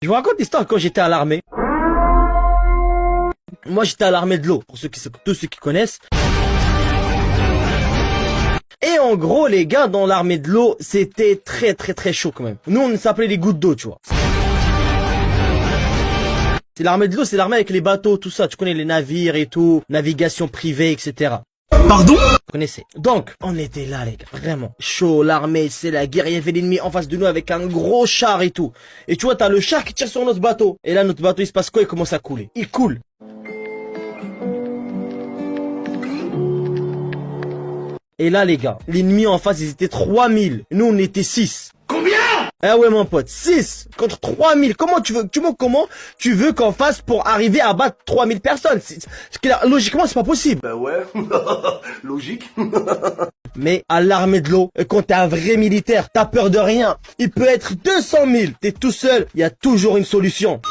Je vous raconte l'histoire quand j'étais à l'armée. Moi, j'étais à l'armée de l'eau, pour tous ceux qui connaissent. Et en gros, les gars, dans l'armée de l'eau, c'était très chaud quand même. Nous, on s'appelait les gouttes d'eau, tu vois. C'est l'armée de l'eau, c'est l'armée avec les bateaux, tout ça. Tu connais les navires et tout, navigation privée, etc. Pardon? Vous connaissez. Donc, on était là, les gars. Vraiment. Chaud, l'armée, c'est la guerre. Il y avait l'ennemi en face de nous avec un gros char et tout. Et tu vois, t'as le char qui tire sur notre bateau. Et là, notre bateau, il se passe quoi? Il commence à couler. Il coule. Et là, les gars, l'ennemi en face, ils étaient 3000. Nous, on était 6. Combien? Ah ouais, mon pote, 6 contre 3000. Comment tu veux qu'on fasse pour arriver à battre 3000 personnes? Logiquement, c'est pas possible. Bah ouais, logique. Mais à l'armée de l'eau, quand t'es un vrai militaire, t'as peur de rien. Il peut être 200 000. T'es tout seul, il y a toujours une solution.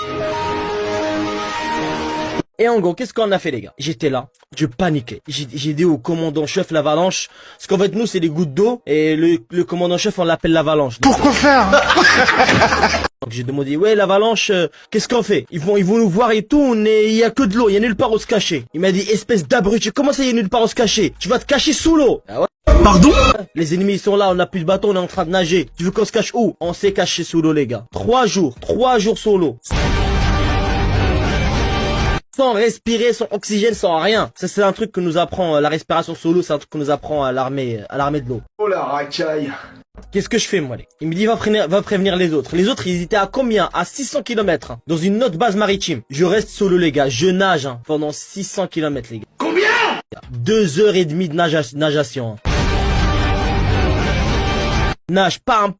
Et en gros, qu'est-ce qu'on a fait, les gars? J'étais là, je paniquais. J'ai dit au commandant-chef l'avalanche, parce qu'en fait, nous, c'est des gouttes d'eau, et le commandant-chef, on l'appelle l'avalanche. Pourquoi faire? Donc j'ai demandé, ouais, l'avalanche, qu'est-ce qu'on fait? Ils vont nous voir et tout, il y a que de l'eau, il y a nulle part où se cacher. Il m'a dit, espèce d'abruti, comment ça, il y a nulle part où se cacher? Tu vas te cacher sous l'eau. Ah ouais? Pardon? Les ennemis ils sont là, on n'a plus de bateau, on est en train de nager. Tu veux qu'on se cache où? On s'est caché sous l'eau, les gars. 3 jours sous l'eau. Sans respirer, sans oxygène, sans rien. Ça c'est un truc que nous apprend, la respiration sous l'eau, c'est un truc que nous apprend à l'armée de l'eau. Oh la racaille. Qu'est-ce que je fais, moi, les? Il me dit, va prévenir les autres. Les autres, ils étaient à combien? À 600 km, hein, dans une autre base maritime. Je reste sous l'eau, les gars. Je nage, hein, pendant 600 km, les gars. Combien? 2h30 de nageation. Hein. Nage, pam,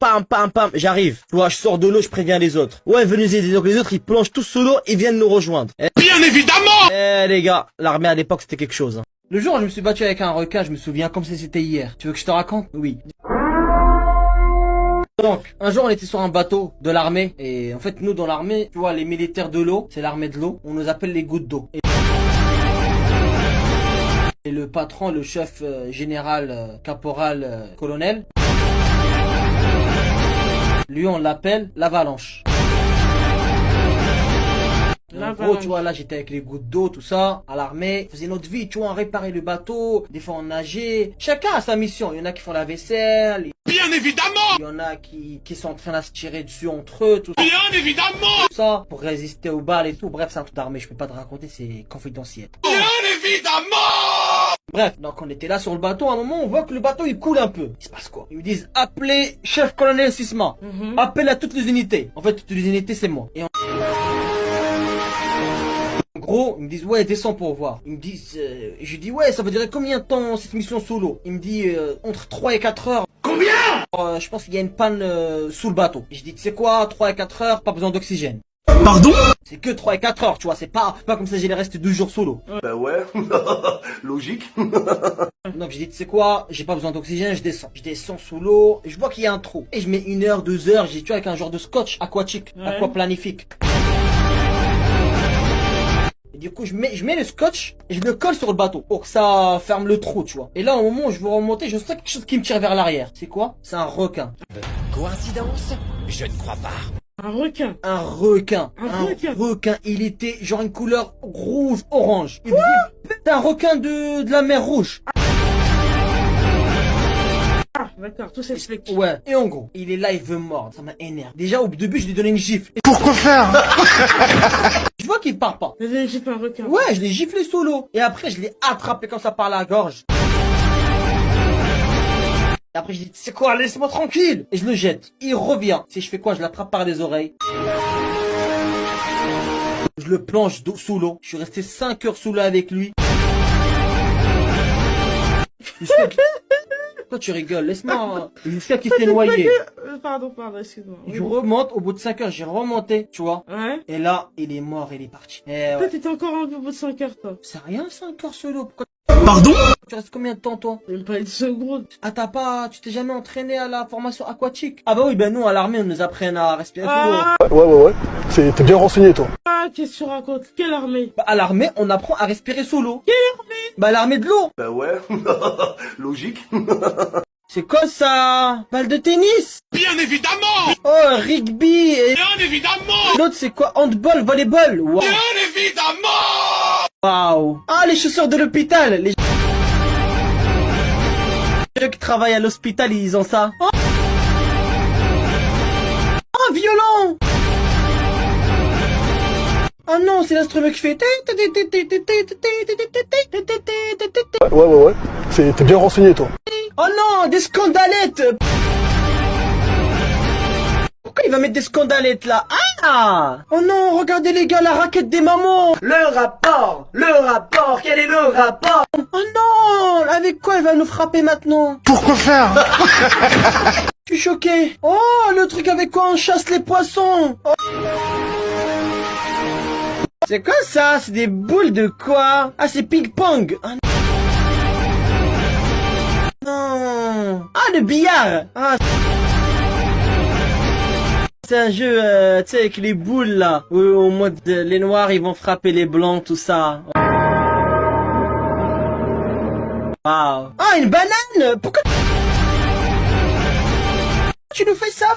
j'arrive. Tu vois, je sors de l'eau, je préviens les autres. Ouais, venez aider. Donc les autres, ils plongent tous sous l'eau et viennent nous rejoindre. Bien évidemment! Les gars, l'armée à l'époque, c'était quelque chose. Hein. Le jour où je me suis battu avec un requin, je me souviens comme si c'était hier. Tu veux que je te raconte? Oui. Donc, un jour on était sur un bateau de l'armée, et en fait nous dans l'armée, tu vois, les militaires de l'eau, c'est l'armée de l'eau, on nous appelle les gouttes d'eau. Et le patron, le chef général, caporal, colonel, lui on l'appelle l'avalanche. En gros, tu vois, là, j'étais avec les gouttes d'eau, tout ça, à l'armée. On faisait notre vie, tu vois, on réparait le bateau. Des fois, on nageait. Chacun a sa mission. Il y en a qui font la vaisselle. Bien évidemment! Il y en a qui sont en train de se tirer dessus entre eux, tout ça. Bien évidemment! Tout ça, pour résister aux balles et tout. Bref, c'est un truc d'armée. Je peux pas te raconter, c'est confidentiel. Bien évidemment! Bref, donc on était là sur le bateau. À un moment, on voit que le bateau, il coule un peu. Il se passe quoi? Ils me disent, appelez chef colonel Sisma. Appelle à toutes les unités. En fait, toutes les unités, c'est moi. Et en gros, ils me disent, ouais, descends pour voir. Ils me disent, je dis, ouais, ça va durer combien de temps cette mission sous l'eau? Il me dit, entre 3 et 4 heures. Combien? Je pense qu'il y a une panne sous le bateau. Et je dis, tu sais quoi, 3 et 4 heures, pas besoin d'oxygène. Pardon? C'est que 3 et 4 heures, tu vois, c'est pas comme ça, j'ai resté 12 jours sous l'eau. Bah ouais, logique. Donc je dis, tu sais quoi, j'ai pas besoin d'oxygène, je descends. Je descends sous l'eau, et je vois qu'il y a un trou. Et je mets 1 heure, 2 heures, j'ai tu vois, avec un genre de scotch aquatique, aquaplanifique. Du coup, je mets le scotch et je le colle sur le bateau pour que ça ferme le trou, tu vois. Et là, au moment où je veux remonter, je sens quelque chose qui me tire vers l'arrière. C'est quoi? C'est un requin. Coïncidence? Je ne crois pas. Un requin. Un requin. Un requin. Requin. Il était genre une couleur rouge-orange. C'est un requin de la mer Rouge. Ah, d'accord, tout s'explique. Ouais. Et en gros, il est là, il veut me mordre. Ça m'a énervé. Déjà, au début, je lui ai donné une gifle. Et Pourquoi faire? je vois qu'il part pas. J'ai pas un requin. Ouais, je l'ai giflé sous l'eau. Et après, je l'ai attrapé comme ça par la gorge. Et après, je dis, c'est quoi, laisse-moi tranquille. Et je le jette. Il revient. Si je fais quoi, je l'attrape par les oreilles. Je le plonge sous l'eau. Je suis resté 5 heures sous l'eau avec lui. Toi, tu rigoles, laisse-moi. Jusqu'à qu'il s'est noyé. Pardon, excuse-moi. Je remonte, au bout de 5 heures, j'ai remonté, tu vois. Ouais. Et là, il est mort, il est parti. Et Toi, ouais. t'étais encore en au bout de 5 heures, toi. C'est rien, 5 heures sous l'eau. Pourquoi Pardon? tu restes combien de temps, toi? Même pas une seconde. Ah, tu t'es jamais entraîné à la formation aquatique? Ah bah oui, ben nous, à l'armée, on nous apprenne à respirer sous l'eau. Ah, Ouais. T'es bien renseigné, toi. qu'est-ce que tu racontes? Quelle armée? Bah, à l'armée, on apprend à respirer sous l'eau. Quelle armée? Bah, l'armée de l'eau. Bah ouais, logique. C'est quoi ça? Balle de tennis? Bien évidemment. Oh, rugby et... Bien évidemment. L'autre c'est quoi? Handball, volleyball. Waouh. Bien évidemment. Waouh. Ah, les chaussures de l'hôpital. Les gens qui travaillent à l'hôpital, ils ont ça. Oh, oh violon. Oh non, c'est l'instrument qui fait... Ouais. T'es bien renseigné, toi. Oh non, des scandalettes. Pourquoi il va mettre des scandalettes là? Ah! Oh non, regardez les gars, la raquette des mamans. Le rapport, quel est le rapport? Oh non, avec quoi il va nous frapper maintenant? Pourquoi faire? Je suis choqué. Oh, le truc avec quoi on chasse les poissons. Oh. C'est quoi ça? C'est des boules de quoi? Ah, c'est ping-pong. Ah non. Ah, le billard. Ah. C'est un jeu, tu sais, avec les boules là, où au mode les noirs ils vont frapper les blancs, tout ça. Waouh. Ah, une banane. Pourquoi tu nous fais ça?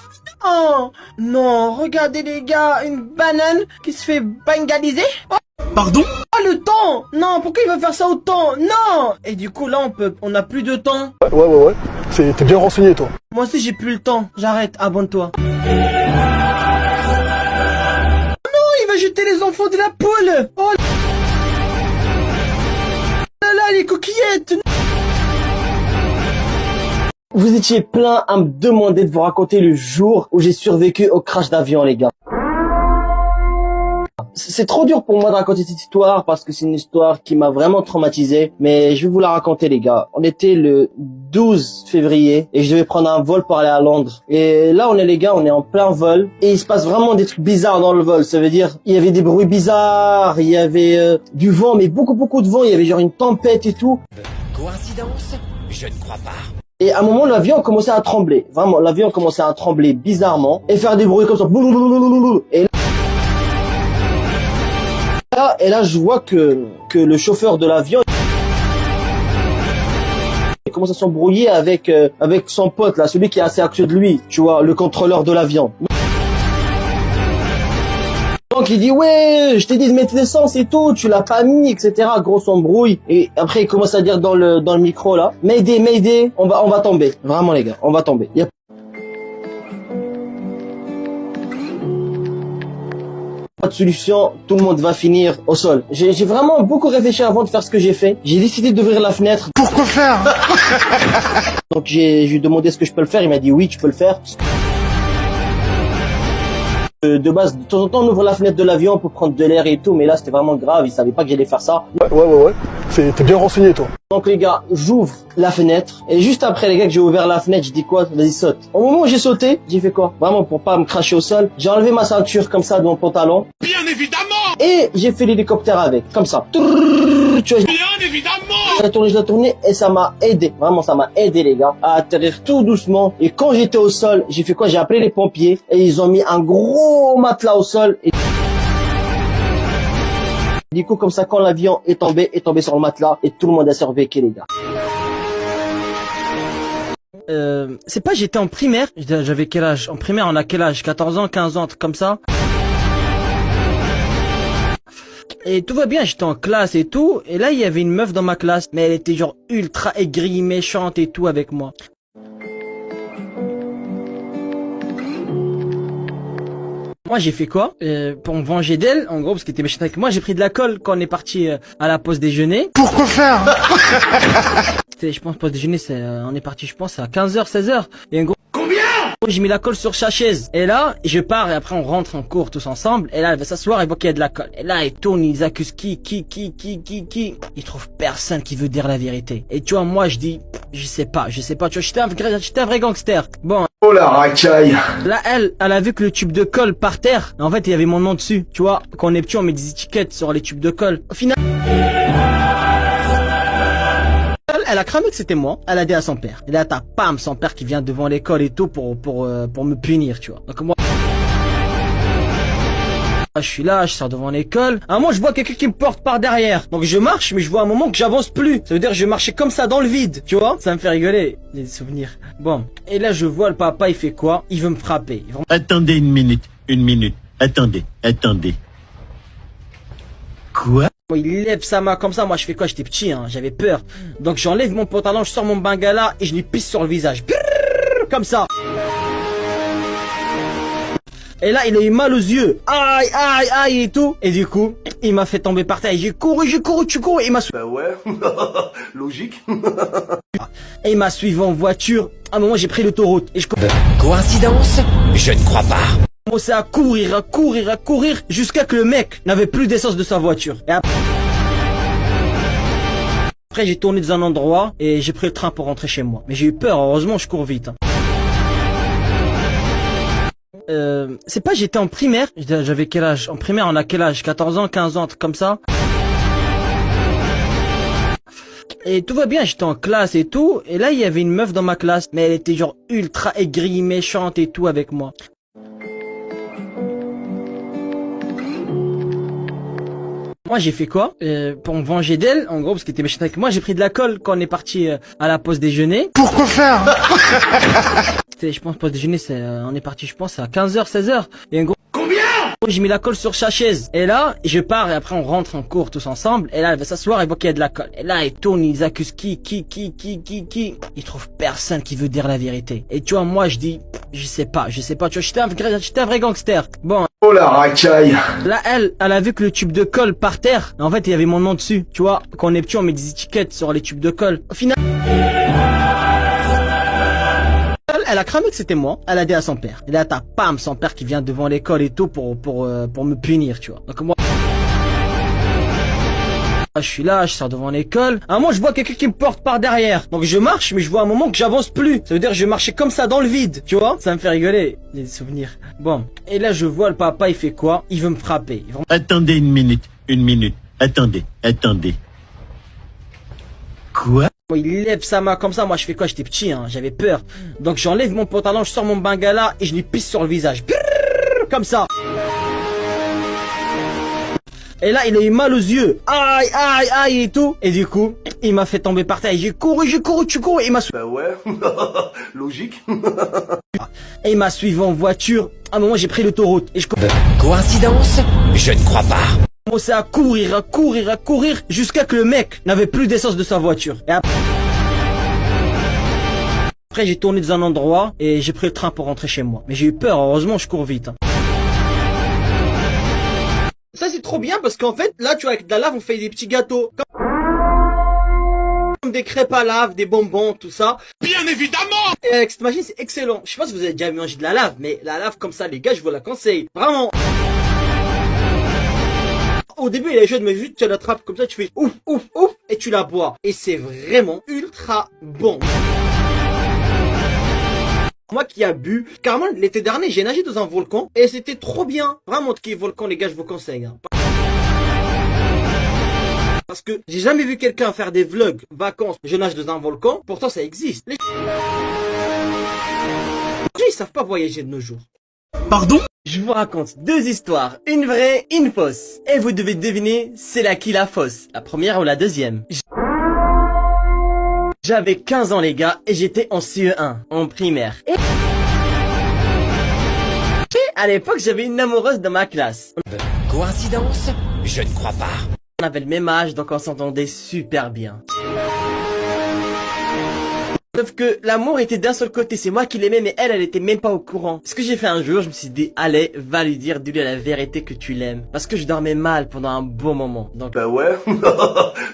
Oh non, regardez les gars, une banane qui se fait bengaliser. Oh. Pardon? Ah, le temps. Non, pourquoi il va faire ça au temps? Non. Et du coup là on n'a plus de temps. Ouais. T'es bien renseigné, toi. Moi aussi j'ai plus le temps, j'arrête, abonne-toi. Oh non, il va jeter les enfants de la poule. Oh là là, les coquillettes. Vous étiez plein à me demander de vous raconter le jour où j'ai survécu au crash d'avion, les gars. C'est trop dur pour moi de raconter cette histoire parce que c'est une histoire qui m'a vraiment traumatisé, mais je vais vous la raconter, les gars. On était le 12 février et je devais prendre un vol pour aller à Londres. Et là, les gars, on est en plein vol et il se passe vraiment des trucs bizarres dans le vol. Ça veut dire, il y avait des bruits bizarres, il y avait du vent, mais beaucoup de vent. Il y avait genre une tempête et tout. Coïncidence? Je ne crois pas. Et à un moment, l'avion commençait à trembler. Vraiment, l'avion commençait à trembler bizarrement et faire des bruits comme ça. Et là, je vois que le chauffeur de l'avion il commence à s'embrouiller avec son pote là, celui qui est assez à côté de lui, tu vois, le contrôleur de l'avion. Donc il dit ouais, je t'ai dit de mettre l'essence et tout, tu l'as pas mis, etc. Grosse embrouille. Et après il commence à dire dans le micro là, Mayday, on va tomber. Vraiment les gars, on va tomber. Pas de solution, tout le monde va finir au sol. J'ai vraiment beaucoup réfléchi avant de faire ce que j'ai fait. J'ai décidé d'ouvrir la fenêtre. Pourquoi faire? Donc je lui ai demandé ce que je peux le faire, il m'a dit oui, tu peux le faire. De base, de temps en temps, on ouvre la fenêtre de l'avion pour prendre de l'air et tout, mais là, c'était vraiment grave, il savait pas que j'allais faire ça. Ouais. T'es bien renseigné, toi. Donc les gars, j'ouvre la fenêtre, et juste après, les gars, que j'ai ouvert la fenêtre, je dis quoi? Vas-y, saute. Au moment où j'ai sauté, j'ai fait quoi? Vraiment, pour pas me cracher au sol, j'ai enlevé ma ceinture comme ça de mon pantalon. Bien évidemment. Et j'ai fait l'hélicoptère avec, comme ça. Tu vois, Bien évidemment. je l'ai tourné, et ça m'a aidé. Vraiment, ça m'a aidé, les gars, à atterrir tout doucement. Et quand j'étais au sol, j'ai fait quoi? J'ai appelé les pompiers, et ils ont mis un gros matelas au sol. Et du coup, comme ça, quand l'avion est tombé sur le matelas, et tout le monde a survécu, les gars. C'est pas, j'étais en primaire. J'avais quel âge? En primaire, on a quel âge? 14 ans, 15 ans, un truc comme ça. Et tout va bien, j'étais en classe et tout. Et là, il y avait une meuf dans ma classe. Mais elle était genre ultra aigrie, méchante et tout avec moi. Moi, j'ai fait quoi? Pour me venger d'elle, en gros, parce qu'elle était méchante avec moi, j'ai pris de la colle quand on est parti à la pause déjeuner. Pourquoi faire? C'était, je pense, pause déjeuner, on est parti, je pense, à 15h, 16h. Et en gros, Combien? j'ai mis la colle sur sa chaise. Et là, je pars et après on rentre en cours tous ensemble. Et là, elle va s'asseoir et voit qu'il y a de la colle. Et là, ils tournent, ils accusent qui. Ils trouvent personne qui veut dire la vérité. Et tu vois, moi, je dis, je sais pas. Tu vois, j'étais un vrai gangster. Bon. Oh la racaille. Là, elle a vu que le tube de colle par terre. En fait, il y avait mon nom dessus. Tu vois, quand on est petit, on met des étiquettes sur les tubes de colle. Au final, elle a cramé que c'était moi. Elle a dit à son père. Et là, t'as pam, son père qui vient devant l'école et tout pour me punir, tu vois. Donc moi, Je suis là, je sors devant l'école. À un moment, je vois quelqu'un qui me porte par derrière. Donc je marche, mais je vois à un moment que j'avance plus. Ça veut dire que je marchais comme ça dans le vide, tu vois. Ça me fait rigoler, les souvenirs. Bon, et là je vois le papa, il fait quoi? Il veut me frapper. Attendez une minute. Attendez. Quoi? Il lève sa main comme ça, moi je fais quoi? J'étais petit, hein, j'avais peur. Donc j'enlève mon pantalon, je sors mon bengala et je lui pisse sur le visage. Comme ça. Et là, il a eu mal aux yeux. Aïe et tout. Et du coup, il m'a fait tomber par terre. J'ai couru, tu cours. Et il m'a Bah ouais, logique. Et il m'a suivi en voiture. À un moment, j'ai pris l'autoroute. Et je Coïncidence? Je ne crois pas. commençais à courir, jusqu'à que le mec n'avait plus d'essence de sa voiture. Et après, j'ai tourné dans un endroit et j'ai pris le train pour rentrer chez moi. Mais j'ai eu peur, heureusement, je cours vite. C'est pas, j'étais en primaire. J'avais quel âge? En primaire, on a quel âge? 14 ans, 15 ans, comme ça. Et tout va bien, j'étais en classe et tout. Et là, il y avait une meuf dans ma classe. Mais elle était genre ultra aigrie, méchante et tout avec moi. Moi, j'ai fait quoi? Pour me venger d'elle, en gros, parce qu'elle était méchante avec moi, j'ai pris de la colle quand on est parti à la pause déjeuner. Pourquoi faire? C'était, je pense, pause déjeuner, on est parti, je pense, à 15h, 16h. Et en gros, Combien? j'ai mis la colle sur sa chaise. Et là, je pars et après on rentre en cours tous ensemble. Et là, elle va s'asseoir et voit qu'il y a de la colle. Et là, ils tournent, ils accusent qui. Ils trouvent personne qui veut dire la vérité. Et tu vois, moi, je dis, je sais pas. Tu vois, j'étais un vrai gangster. Bon. Oh la racaille. Là, elle a vu que le tube de colle par terre. En fait, il y avait mon nom dessus. Tu vois, quand on est petit, on met des étiquettes sur les tubes de colle. Au final, elle a cramé que c'était moi. Elle a dit à son père. Et là, t'as pam, son père qui vient devant l'école et tout pour me punir, tu vois. Donc moi, je suis là, je sors devant l'école. À un moment, je vois quelqu'un qui me porte par derrière. Donc je marche, mais je vois à un moment que j'avance plus. Ça veut dire que je marchais comme ça dans le vide, tu vois. Ça me fait rigoler, les souvenirs. Bon, et là je vois le papa, il fait quoi? Il veut me frapper. Attendez une minute. Attendez. Quoi? Il lève sa main comme ça, moi je fais quoi? J'étais petit, hein, j'avais peur. Donc j'enlève mon pantalon, je sors mon bengala et je lui pisse sur le visage. Comme ça. Et là, il a eu mal aux yeux. Aïe et tout. Et du coup, il m'a fait tomber par terre. J'ai couru, tu cours. Et il m'a Bah ouais, logique. Et il m'a suivi en voiture. À un moment, j'ai pris l'autoroute. Et je Coïncidence? Je ne crois pas. commençais à courir, jusqu'à que le mec n'avait plus d'essence de sa voiture. Et après, j'ai tourné dans un endroit et j'ai pris le train pour rentrer chez moi. Mais j'ai eu peur, heureusement, je cours vite. Ça, c'est trop bien parce qu'en fait, là, tu vois, avec de la lave, on fait des petits gâteaux. Comme des crêpes à lave, des bonbons, tout ça. Bien évidemment. Et avec cette machine, c'est excellent. Je sais pas si vous avez déjà mangé de la lave, mais la lave comme ça, les gars, je vous la conseille. Vraiment. Au début, il est chaud, mais juste tu l'attrapes comme ça, tu fais ouf, et tu la bois. Et c'est vraiment ultra bon. Moi qui a bu, carrément l'été dernier j'ai nagé dans un volcan et c'était trop bien. Vraiment qui est volcan les gars, je vous conseille. Hein. Parce que j'ai jamais vu quelqu'un faire des vlogs, vacances, je nage dans un volcan, pourtant ça existe. Les gens ils savent pas voyager de nos jours. Pardon? Je vous raconte deux histoires, une vraie, une fausse. Et vous devez deviner c'est laquelle la fausse, la première ou la deuxième. J'avais 15 ans les gars et j'étais en CE1, en primaire. Et à l'époque j'avais une amoureuse dans ma classe. Coïncidence? Je ne crois pas. On avait le même âge donc on s'entendait super bien. Sauf que l'amour était d'un seul côté, c'est moi qui l'aimais mais elle était même pas au courant. Ce que j'ai fait un jour, je me suis dit allez, va lui dire, dis-lui la vérité que tu l'aimes. Parce que je dormais mal pendant un bon moment. Donc Bah ouais,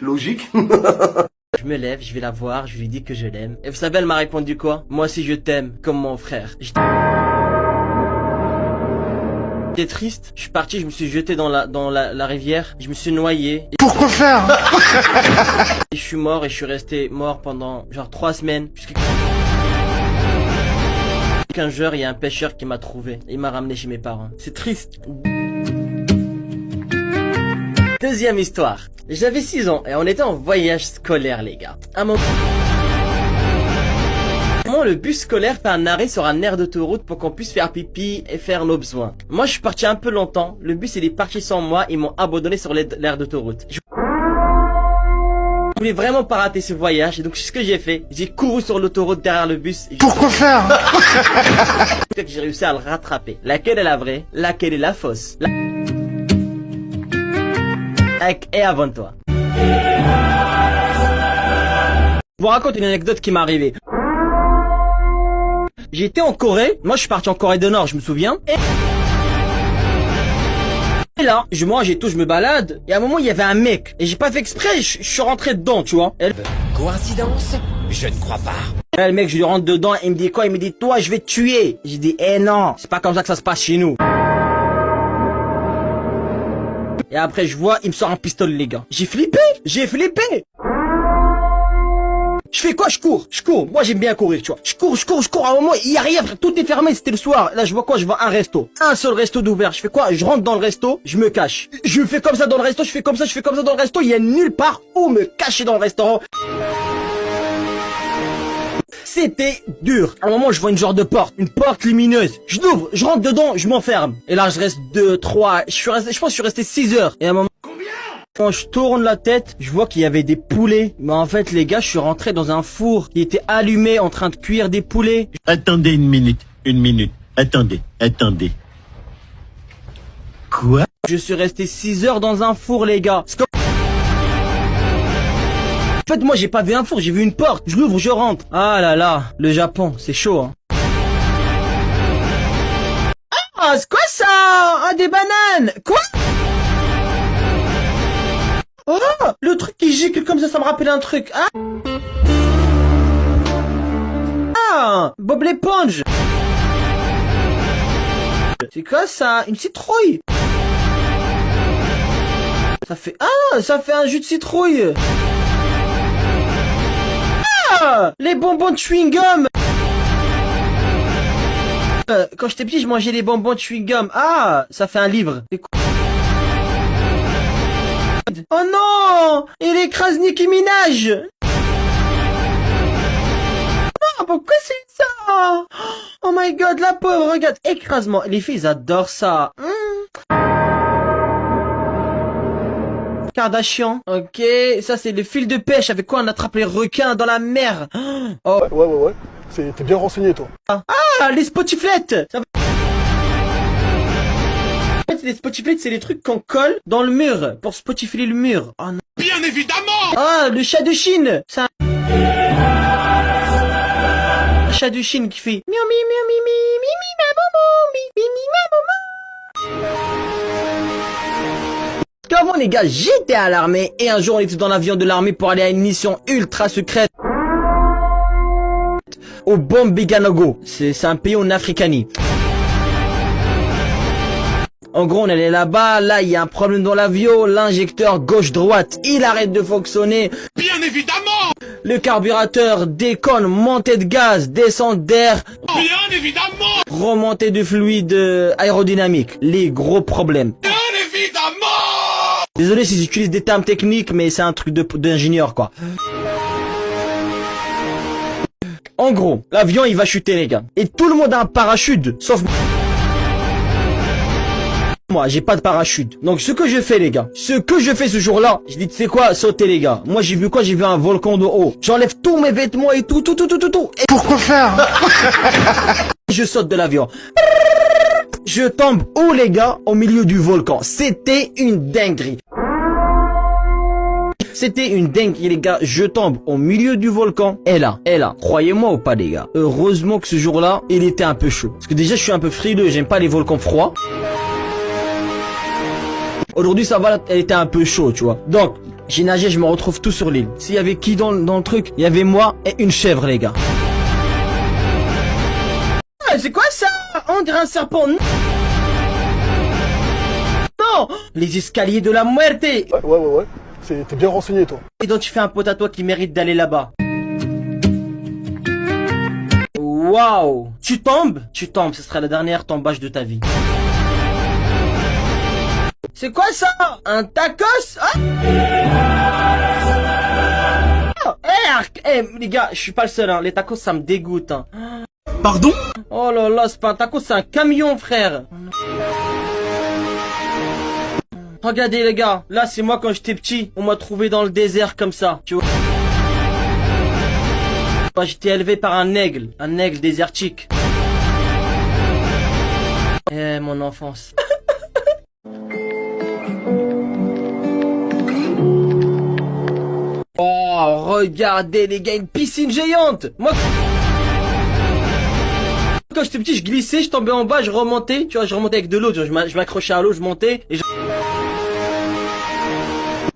logique. je me lève, je vais la voir, je lui dis que je l'aime. Et vous savez, elle m'a répondu quoi? Moi aussi je t'aime, comme mon frère. J'étais triste, je suis parti, je me suis jeté dans la rivière, je me suis noyé. Pourquoi faire? Et je suis mort et je suis resté mort pendant genre 3 semaines. Qu'un jour, il y a un pêcheur qui m'a trouvé. Il m'a ramené chez mes parents. C'est triste. Deuxième histoire. J'avais 6 ans et on était en voyage scolaire les gars. À un moment, moment, le bus scolaire fait un arrêt sur un aire d'autoroute pour qu'on puisse faire pipi et faire nos besoins. Moi, je suis parti un peu longtemps. Le bus, il est parti sans moi. Ils m'ont abandonné sur l'aire d'autoroute. Je voulais vraiment pas rater ce voyage. Et donc, ce que j'ai fait, j'ai couru sur l'autoroute derrière le bus. Pourquoi faire? J'ai réussi à le rattraper. Laquelle est la vraie? Laquelle est la fausse? Et avant toi. Je vous raconte une anecdote qui m'est arrivée. J'étais en Corée. Moi, je suis parti en Corée du Nord, je me souviens. Et là, je mange et tout, je me balade. Et à un moment, il y avait un mec. Et j'ai pas fait exprès, je suis rentré dedans, tu vois. Et Coïncidence? Je ne crois pas. le mec, je lui rentre dedans. Il me dit quoi? Il me dit, toi, je vais te tuer. J'ai dit, eh non, c'est pas comme ça que ça se passe chez nous. Et après, je vois, il me sort un pistolet, les gars. J'ai flippé. Je fais quoi? Je cours. Moi, j'aime bien courir, tu vois. Je cours. À un moment, il y a rien, frère. Tout est fermé, c'était le soir. Là, je vois quoi? Je vois un resto. Un seul resto d'ouvert. Je fais quoi? Je rentre dans le resto, je me cache. Je fais comme ça dans le resto, je fais comme ça dans le resto. Il y a nulle part où me cacher dans le restaurant. C'était dur. À un moment, je vois une porte lumineuse. Je l'ouvre, je rentre dedans, je m'enferme. Et là, je reste 2, 3, je pense que je suis resté 6 heures. Et à un moment, quand je tourne la tête, je vois qu'il y avait des poulets. Mais en fait, les gars, je suis rentré dans un four qui était allumé en train de cuire des poulets. Attendez une minute. Attendez. Quoi? Je suis resté 6 heures dans un four, les gars. En fait, moi, j'ai pas vu un four, j'ai vu une porte. Je l'ouvre, je rentre. Ah là là, le Japon, c'est chaud, hein. Ah, c'est quoi ça? Ah, des bananes. Quoi? Oh, le truc qui gicle comme ça me rappelle un truc. Ah, Bob l'éponge. C'est quoi ça? Une citrouille. Ça fait un jus de citrouille. Ah, les bonbons de chewing-gum. Quand j'étais petit, je mangeais les bonbons de chewing-gum. Ah, ça fait un livre. Oh non, il écrase Nicki Minaj. Non, pourquoi c'est ça? Oh my god, la pauvre, regarde, écrasement. Les filles, ils adorent ça. Kardashian. Ok, ça c'est le fil de pêche avec quoi on attrape les requins dans la mer. Oh. Ouais. T'es bien renseigné, toi. Ah, les spotiflettes. Ça... En fait, les spotiflettes, c'est les trucs qu'on colle dans le mur pour spotifier le mur. Oh non. Bien évidemment! Ah, le chat de Chine. Ça... Le chat de Chine qui fait miaou mi miaou mi mi mi mi ma bobo mi mi ma bobo. Qu'avant les gars, j'étais à l'armée et un jour on était dans l'avion de l'armée pour aller à une mission ultra secrète au Bombiganogo. C'est un pays en Africanie. En gros, on allait là-bas, là, il y a un problème dans l'avion, l'injecteur gauche-droite, il arrête de fonctionner. Bien évidemment! Le carburateur déconne, montée de gaz, descente d'air, Bien évidemment! remontée de fluide aérodynamique. Les gros problèmes. Bien évidemment! Désolé si j'utilise des termes techniques, mais c'est un truc d'ingénieur, quoi. En gros, l'avion, il va chuter, les gars. Et tout le monde a un parachute, sauf... Moi, j'ai pas de parachute. Donc, ce que je fais, les gars, ce jour-là, je dis, tu sais quoi, sauter, les gars. Moi, j'ai vu quoi? J'ai vu un volcan de haut. J'enlève tous mes vêtements et tout. Et Pourquoi faire? je saute de l'avion. Je tombe où, les gars? Au milieu du volcan. C'était une dinguerie. C'était une dinguerie, les gars. Je tombe au milieu du volcan. Et là, croyez-moi ou pas, les gars. Heureusement que ce jour-là, il était un peu chaud. Parce que déjà, je suis un peu frileux. J'aime pas les volcans froids. Aujourd'hui, ça va, elle était un peu chaud, tu vois. Donc, j'ai nagé, je me retrouve tout sur l'île. S'il y avait qui dans le truc? Il y avait moi et une chèvre, les gars. Ah, c'est quoi ça? On dirait un serpent. Non! Les escaliers de la muerte. Ouais. T'es bien renseigné, toi. Identifie un pote à toi qui mérite d'aller là-bas. Waouh! Tu tombes, ce sera la dernière tombage de ta vie. C'est quoi ça? Un tacos? Les gars, je suis pas le seul, hein. Les tacos, ça me dégoûte, hein. Pardon? Oh là là, c'est pas un taco, c'est un camion, frère. Regardez, les gars. Là, c'est moi quand j'étais petit. On m'a trouvé dans le désert comme ça. Tu vois. J'étais élevé par un aigle désertique. Eh, mon enfance. Oh, regardez les gars, une piscine géante. Moi, quand j'étais petit, je glissais, je tombais en bas, je remontais. Tu vois, je remontais avec de l'eau. Je m'accrochais à l'eau, je montais et je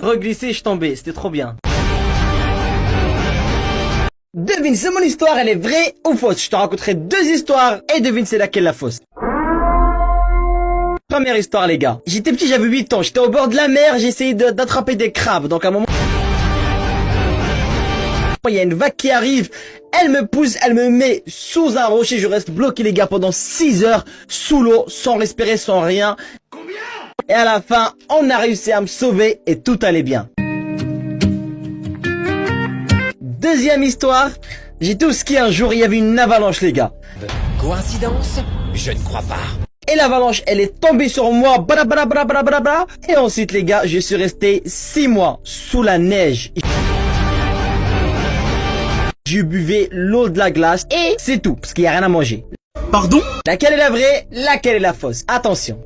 reglissais, je tombais. C'était trop bien. Devine, c'est mon histoire, elle est vraie ou fausse. Je te raconterai 2 histoires et devine c'est laquelle la fausse. Première histoire, les gars. J'étais petit, j'avais 8 ans. J'étais au bord de la mer, j'essayais d'attraper des crabes. Donc à un moment, il y a une vague qui arrive. Elle me pousse, elle me met sous un rocher. Je reste bloqué, les gars, pendant 6 heures sous l'eau, sans respirer, sans rien. Combien? Et à la fin, on a réussi à me sauver et tout allait bien. Deuxième histoire, j'étais au ski un jour, il y avait une avalanche, les gars. Coïncidence? Je ne crois pas. Et l'avalanche, elle est tombée sur moi, bra. Et ensuite, les gars, je suis resté 6 mois sous la neige. Je buvais l'eau de la glace et c'est tout, parce qu'il n'y a rien à manger. Pardon? Laquelle est la vraie, laquelle est la fausse? Attention.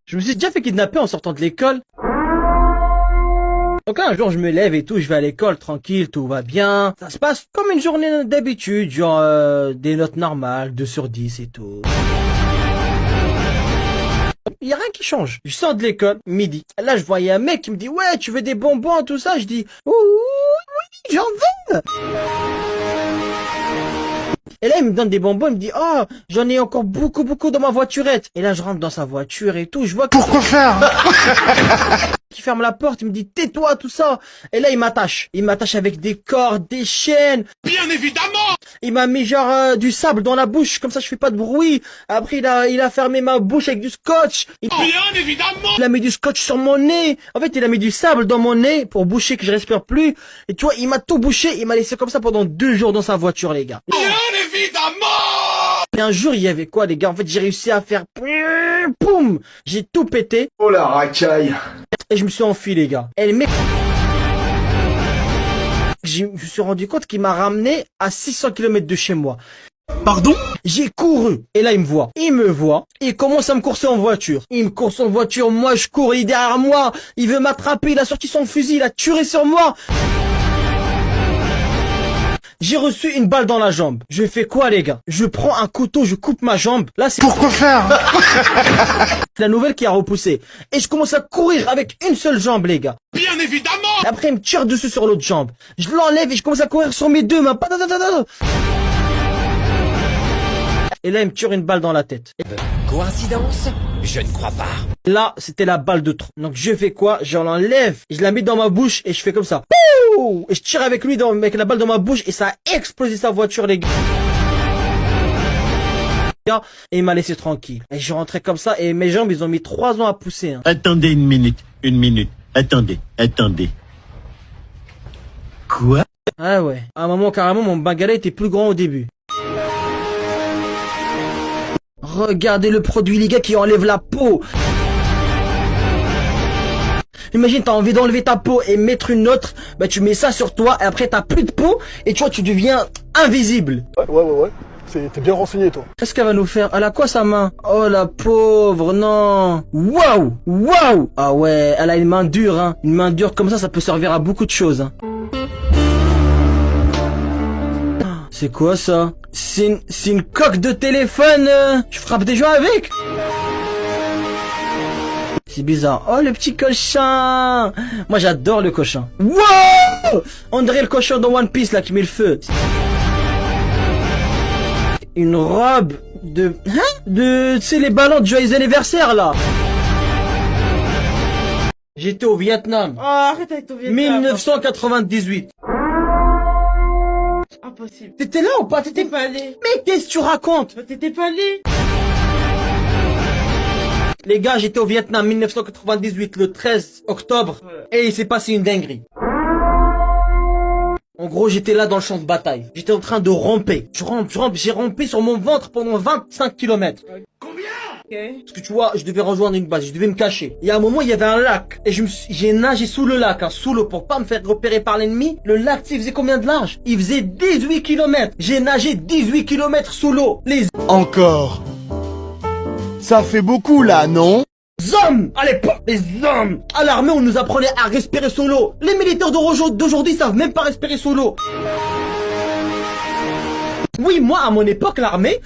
Je me suis déjà fait kidnapper en sortant de l'école. Donc un jour je me lève et tout, je vais à l'école tranquille, tout va bien. Ça se passe comme une journée d'habitude, genre des notes normales, 2 sur 10 et tout. Il y a rien qui change. Je sors de l'école, midi. Là je voyais un mec qui me dit ouais tu veux des bonbons tout ça. Je dis oui j'en veux. Et là il me donne des bonbons, il me dit oh j'en ai encore beaucoup dans ma voiturette. Et là je rentre dans sa voiture et tout, je vois que... Pourquoi faire? qui ferme la porte, il me dit tais-toi tout ça. Et là il m'attache avec des cordes, des chaînes. Bien évidemment. Il m'a mis genre du sable dans la bouche, comme ça je fais pas de bruit. Après il a fermé ma bouche avec du scotch. Bien évidemment. Il a mis du scotch sur mon nez. En fait il a mis du sable dans mon nez pour boucher que je respire plus. Et tu vois il m'a tout bouché, il m'a laissé comme ça pendant 2 jours dans sa voiture les gars. Bien évidemment. Et un jour il y avait quoi les gars? En fait j'ai réussi à faire poum, j'ai tout pété. Oh la racaille. Et je me suis enfui les gars. Et le mec, je me suis rendu compte qu'il m'a ramené à 600 km de chez moi. Pardon? J'ai couru. Et là il me voit. Il me voit. Il commence à me courser en voiture. Il me course en voiture. Moi je cours. Il est derrière moi. Il veut m'attraper. Il a sorti son fusil. Il a tiré sur moi. J'ai reçu une balle dans la jambe. Je fais quoi les gars? Je prends un couteau, je coupe ma jambe. Là c'est... Pourquoi faire? la nouvelle qui a repoussé. Et je commence à courir avec une seule jambe les gars. Bien évidemment. Après il me tire dessus sur l'autre jambe. Je l'enlève et je commence à courir sur mes 2 mains. Et là il me tire une balle dans la tête. Coïncidence? Je ne crois pas. Là c'était la balle de trop. Donc je fais quoi? Je l'enlève, je la mets dans ma bouche et je fais comme ça. Pouh! Et je tire avec lui avec la balle dans ma bouche et ça a explosé sa voiture les gars. Et il m'a laissé tranquille. Et je suis rentré comme ça et mes jambes ils ont mis 3 ans à pousser. Hein. Attendez une minute. Attendez. Quoi? Ah ouais. À un moment carrément mon bengala était plus grand au début. Regardez le produit les gars qui enlève la peau. Imagine t'as envie d'enlever ta peau et mettre une autre. Bah tu mets ça sur toi et après t'as plus de peau. Et tu vois tu deviens invisible. Ouais. T'es bien renseigné toi. Qu'est-ce qu'elle va nous faire? Elle a quoi sa main? Oh la pauvre, non. Waouh. Ah ouais, elle a une main dure hein. Une main dure comme ça peut servir à beaucoup de choses hein. C'est quoi ça? C'est une coque de téléphone. Tu frappes des gens avec? C'est bizarre. Oh le petit cochon. Moi j'adore le cochon. Wow. On dirait le cochon dans One Piece là qui met le feu. Une robe de... tu sais les ballons de joyeux anniversaire là. J'étais au Vietnam. Oh, arrête avec ton Vietnam. 1998. Impossible. T'étais là ou pas? T'étais pas allé. Mais qu'est-ce que tu racontes? T'étais pas allé. Les gars, j'étais au Vietnam 1998, le 13 octobre, et il s'est passé une dinguerie. En gros, j'étais là dans le champ de bataille. J'étais en train de ramper. Je rampe. J'ai rampé sur mon ventre pendant 25 km. Ok. Parce que tu vois, je devais rejoindre une base, je devais me cacher. Et à un moment, il y avait un lac. Et j'ai nagé sous le lac, sous l'eau, pour pas me faire repérer par l'ennemi. Le lac, il faisait combien de large? Il faisait 18 km. J'ai nagé 18 km sous l'eau. Les Encore. Ça fait beaucoup là, non? hommes, à l'époque, les hommes, à l'armée, on nous apprenait à respirer sous l'eau. Les militaires d'aujourd'hui savent même pas respirer sous l'eau. Oui, moi, à mon époque, l'armée,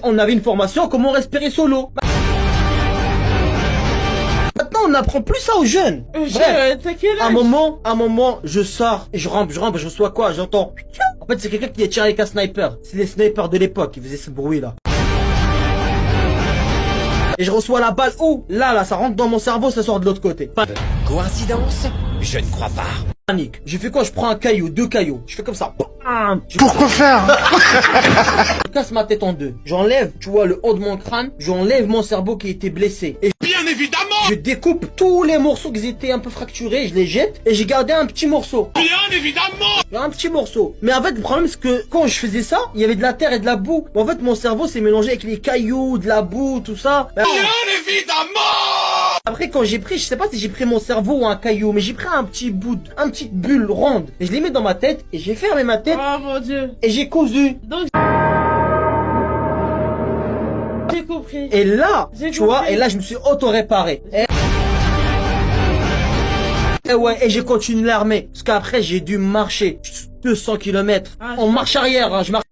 on avait une formation comment respirer sous l'eau. Maintenant, on n'apprend plus ça aux jeunes. Bref, T'as quel à âge? un moment, je sors, et je rampe, je reçois quoi? J'entends. En fait, c'est quelqu'un qui a tiré avec un sniper. C'est les snipers de l'époque qui faisaient ce bruit-là. Et je reçois la balle. Oh, là, ça rentre dans mon cerveau, ça sort de l'autre côté. Coïncidence? Je ne crois pas. Panique. J'ai fait quoi? Je prends un caillou, 2 cailloux. Je fais comme ça. Pourquoi faire? Je casse ma tête en deux. J'enlève, tu vois, le haut de mon crâne. J'enlève mon cerveau qui était blessé. Et Bien évidemment. je découpe tous les morceaux qui étaient un peu fracturés. Je les jette. Et j'ai gardé un petit morceau. Bien évidemment. Un petit morceau. Mais en fait, le problème, c'est que quand je faisais ça, il y avait de la terre et de la boue. En fait, mon cerveau s'est mélangé avec les cailloux, de la boue, tout ça. Bien évidemment. Après, quand j'ai pris, je sais pas si j'ai pris mon cerveau ou un caillou, mais j'ai pris un petit bout, un petite bulle ronde. Et je l'ai mis dans ma tête, et j'ai fermé ma tête, Oh mon dieu. et j'ai cousu. Donc, j'ai compris. Et là, J'ai tu vois, compris. et là, je me suis auto-réparé. Et ouais, et j'ai continué l'armée. Parce qu'après, j'ai dû marcher 200 km. Ah, En marche arrière, hein, je marche.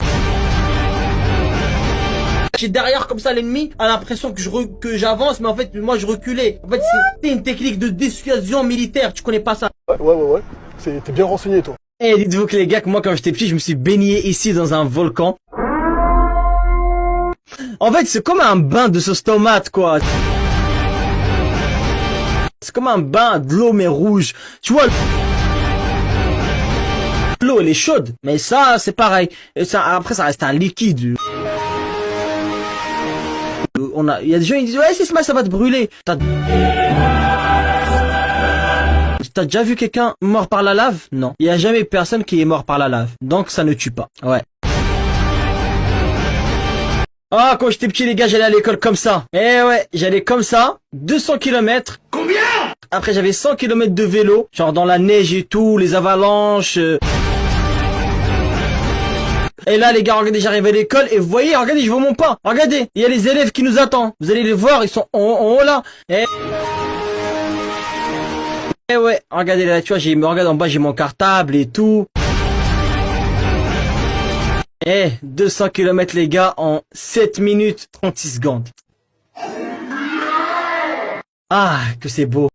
J'ai derrière comme ça l'ennemi a l'impression que j'avance, mais en fait, moi, je reculais. En fait, c'était une technique de dissuasion militaire. Tu connais pas ça? Ouais. T'es bien renseigné, toi. Et dites-vous que les gars, que moi quand j'étais petit, je me suis baigné ici dans un volcan. En fait, c'est comme un bain de sauce tomate, quoi. C'est comme un bain de l'eau mais rouge. Tu vois, l'eau elle est chaude, mais ça c'est pareil. Et ça, après ça reste un liquide. Il y a des gens qui disent ouais, si c'est mal, ça va te brûler. T'as déjà vu quelqu'un mort par la lave? Non. Il y a jamais personne qui est mort par la lave. Donc ça ne tue pas. Ouais. Ah, quand j'étais petit les gars, j'allais à l'école comme ça. Eh ouais, j'allais comme ça, 200 km. Combien? Après j'avais 100 km de vélo, genre dans la neige et tout, les avalanches. Et là les gars, regardez, j'arrive à l'école et vous voyez, regardez, je vois mon pas. Regardez, il y a les élèves qui nous attendent. Vous allez les voir, ils sont en haut là. Eh ouais, regardez là, tu vois, regarde en bas, j'ai mon cartable et tout. 200 km les gars en 7 minutes 36 secondes. Ah, que c'est beau.